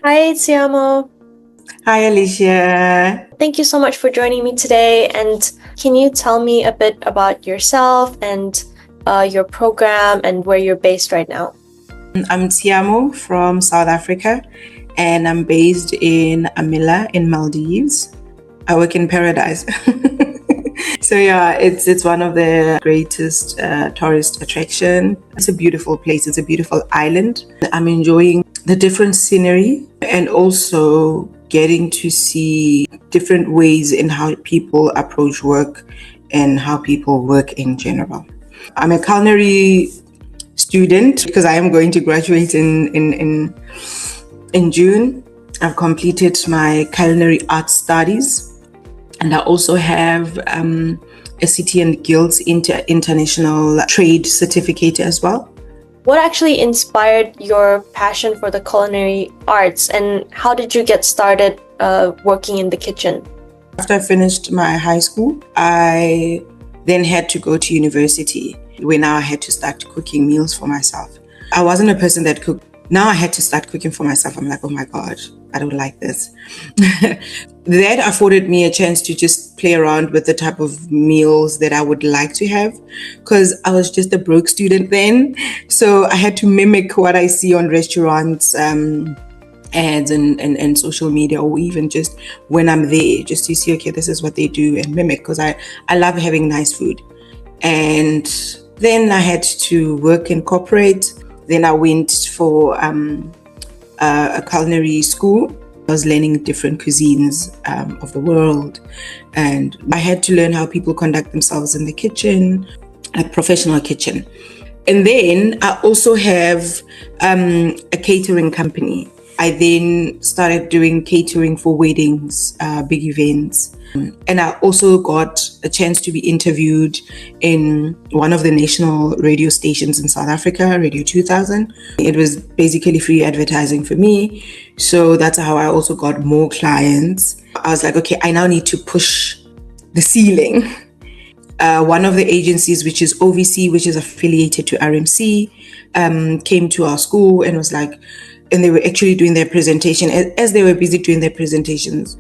Hi, Tshiamo. Hi, Alicia. Thank you so much for joining me today. And can you tell me a bit about yourself and your program and where you're based right now? I'm Tshiamo from South Africa, and I'm based in Amila in Maldives. I work in paradise. So yeah, it's one of the greatest tourist attraction. It's a beautiful place. It's a beautiful island. I'm enjoying the different scenery and also getting to see different ways in how people approach work and how people work in general. I'm a culinary student because I am going to graduate in June. I've completed my culinary arts studies, and I also have a City and Guilds International Trade Certificate as well. What actually inspired your passion for the culinary arts, and how did you get started working in the kitchen? After I finished my high school, I then had to go to university, where now I had to start cooking meals for myself. I wasn't a person that cooked. Now I had to start cooking for myself. I'm like, oh my God, I don't like this. That afforded me a chance to just play around with the type of meals that I would like to have, because I was just a broke student then. So I had to mimic what I see on restaurants, ads and social media, or even just when I'm there, just to see, okay, this is what they do, and mimic, because I love having nice food. And then I had to work in corporate. Then I went for a culinary school. I was learning different cuisines of the world, and I had to learn how people conduct themselves in the kitchen, a professional kitchen. And then I also have a catering company. I then started doing catering for weddings, big events. And I also got a chance to be interviewed in one of the national radio stations in South Africa, Radio 2000. It was basically free advertising for me. So that's how I also got more clients. I was like, okay, I now need to push the ceiling. One of the agencies, which is OVC, which is affiliated to RMC, came to our school and was like, and they were actually doing their presentation. As they were busy doing their presentations,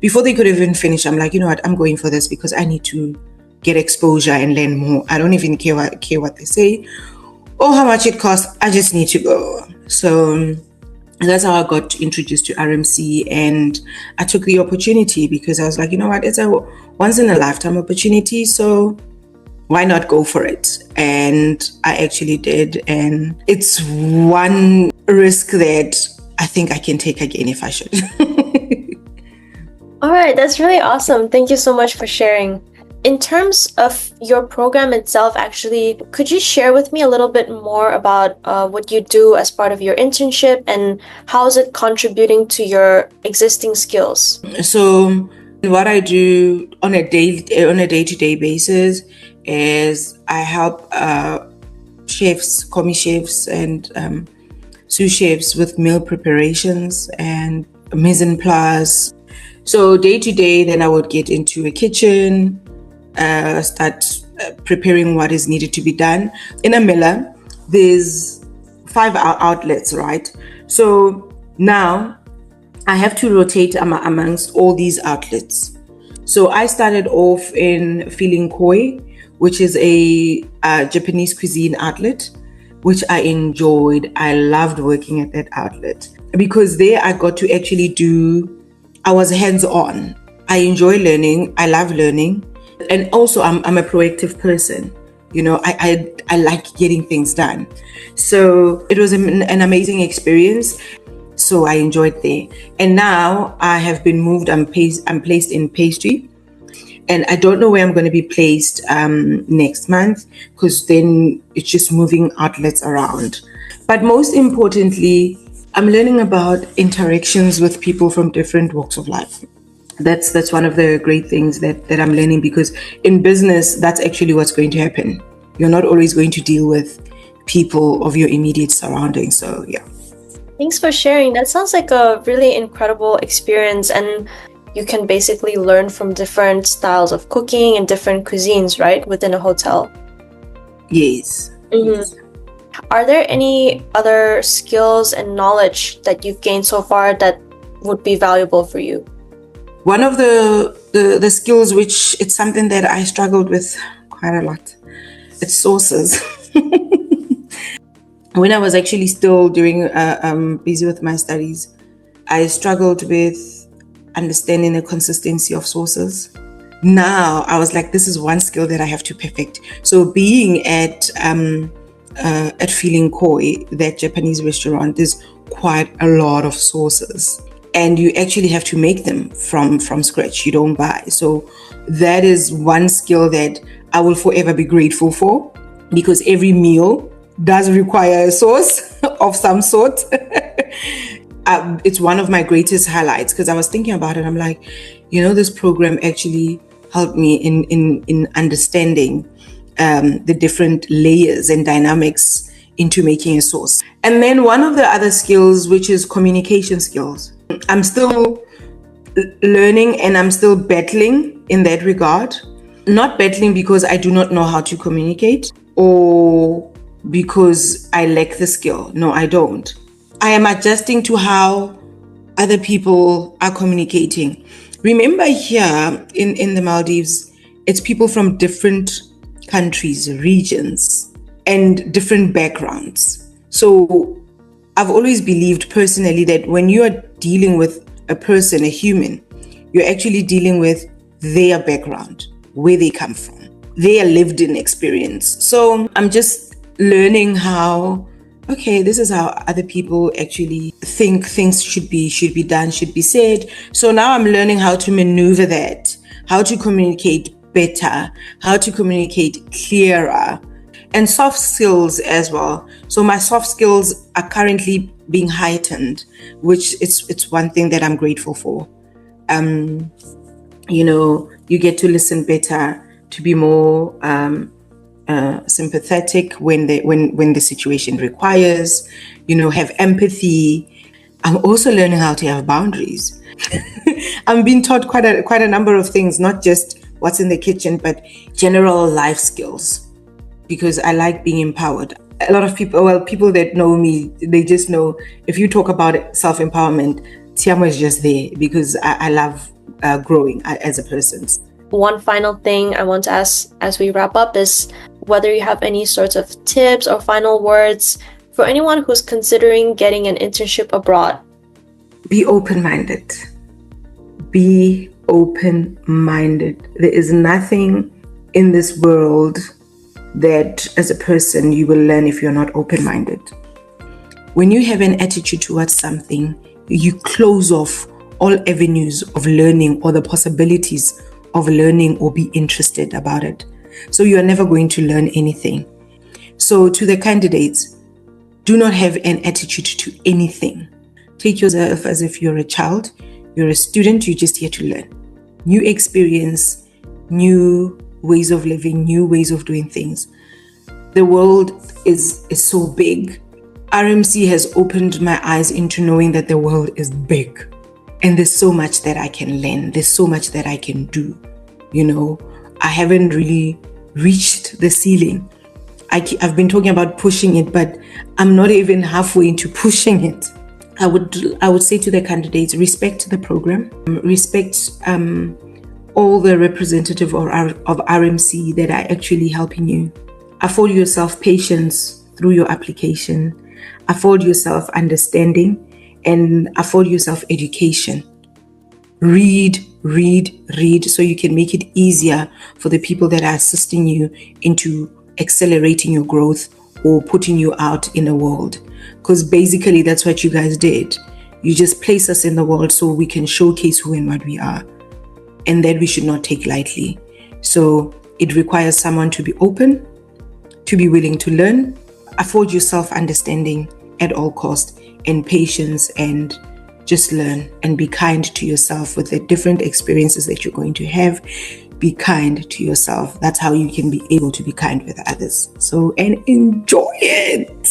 before they could even finish, I'm like, you know what, I'm going for this because I need to get exposure and learn more. I don't even care what they say or how much it costs. I just need to go. So that's how I got introduced to RMC, and I took the opportunity because I was like, you know what, it's a once in a lifetime opportunity, so why not go for it? And I actually did, and it's one risk that I think I can take again if I should. All right, that's really awesome. Thank you so much for sharing. In terms of your program itself, actually, could you share with me a little bit more about what you do as part of your internship, and how is it contributing to your existing skills? So what I do on a day-to-day basis is I help chefs, commis chefs, and sous chefs with meal preparations and mise en place. So day to day, then I would get into a kitchen, start preparing what is needed to be done. In Amila, there's 5 outlets, right? So now I have to rotate amongst all these outlets. So I started off in Koi, which is a Japanese cuisine outlet, which I enjoyed. I loved working at that outlet because there I got to actually I was hands-on. I enjoy learning. I love learning. And also I'm a proactive person. You know, I like getting things done. So it was an amazing experience. So I enjoyed there. And now I have been moved. I'm placed in pastry. And I don't know where I'm going to be placed next month, because then it's just moving outlets around. But most importantly, I'm learning about interactions with people from different walks of life. That's one of the great things that I'm learning, because in business, that's actually what's going to happen. You're not always going to deal with people of your immediate surroundings. So yeah. Thanks for sharing. That sounds like a really incredible experience, and you can basically learn from different styles of cooking and different cuisines, right, within a hotel. Yes. Mm-hmm. Yes. Are there any other skills and knowledge that you've gained so far that would be valuable for you? One of the skills, which it's something that I struggled with quite a lot, it's sauces. When I was actually still doing busy with my studies, I struggled with understanding the consistency of sauces. Now I was like, this is one skill that I have to perfect. So being at Feeling Koi, that Japanese restaurant, there's quite a lot of sauces, and you actually have to make them from scratch. You don't buy. So that is one skill that I will forever be grateful for, because every meal does require a sauce of some sort. It's one of my greatest highlights, because I was thinking about it. I'm like, this program actually helped me in understanding the different layers and dynamics into making a sauce. And then one of the other skills, which is communication skills. I'm still learning and I'm still battling in that regard. Not battling because I do not know how to communicate or because I lack the skill. No, I don't. I am adjusting to how other people are communicating. Remember, here in the Maldives, it's people from different countries, regions, and different backgrounds. So I've always believed personally that when you are dealing with a person, a human, you're actually dealing with their background, where they come from, their lived in experience. So I'm just learning how, okay, this is how other people actually think things should be done, should be said. So now I'm learning how to maneuver that, how to communicate better, how to communicate clearer, and soft skills as well. So my soft skills are currently being heightened, which it's one thing that I'm grateful for. You get to listen better, to be more sympathetic when the situation requires, have empathy. I'm also learning how to have boundaries. I'm being taught quite a number of things, not just what's in the kitchen, but general life skills, because I like being empowered. A lot of people that know me, they just know if you talk about self-empowerment, Tshiamo is just there, because I love growing as a person. One final thing I want to ask as we wrap up is whether you have any sorts of tips or final words for anyone who's considering getting an internship abroad. Be open-minded. Be open-minded. There is nothing in this world that as a person you will learn if you're not open-minded. When you have an attitude towards something, you close off all avenues of learning or the possibilities of learning or be interested about it. So you are never going to learn anything. So to the candidates, do not have an attitude to anything. Take yourself as if you're a child, you're a student, you're just here to learn. New experience, new ways of living, new ways of doing things. The world is so big. RMC has opened my eyes into knowing that the world is big. And there's so much that I can learn. There's so much that I can do. I haven't really reached the ceiling. I've been talking about pushing it, but I'm not even halfway into pushing it. I would say to the candidates, respect the program, respect all the representative of RMC that are actually helping you. Afford yourself patience through your application. Afford yourself understanding and afford yourself education. Read so you can make it easier for the people that are assisting you into accelerating your growth or putting you out in the world. Because basically that's what you guys did. You just place us in the world so we can showcase who and what we are. And that we should not take lightly. So it requires someone to be open, to be willing to learn, afford yourself understanding at all costs, and patience, and just learn and be kind to yourself with the different experiences that you're going to have. Be kind to yourself. That's how you can be able to be kind with others. So, and enjoy it.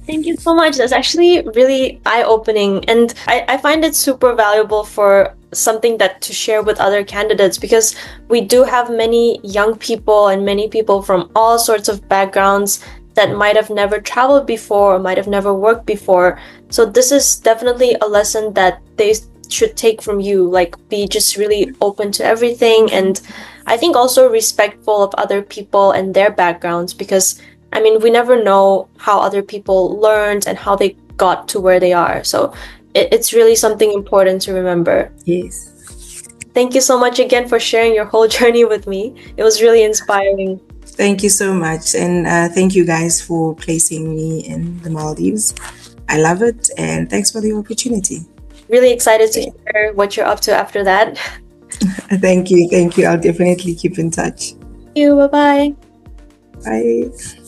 Thank you so much. That's actually really eye-opening. And I find it super valuable for something that to share with other candidates, because we do have many young people and many people from all sorts of backgrounds that might have never traveled before or might have never worked before. So this is definitely a lesson that they should take from you, like be just really open to everything, and I think also respectful of other people and their backgrounds, because I mean, we never know how other people learned and how they got to where they are. So it's really something important to remember. Yes. Thank you so much again for sharing your whole journey with me. It was really inspiring. Thank you so much. And thank you guys for placing me in the Maldives. I love it. And thanks for the opportunity. Really excited to hear what you're up to after that. Thank you. Thank you. I'll definitely keep in touch. Thank you. Bye-bye. Bye.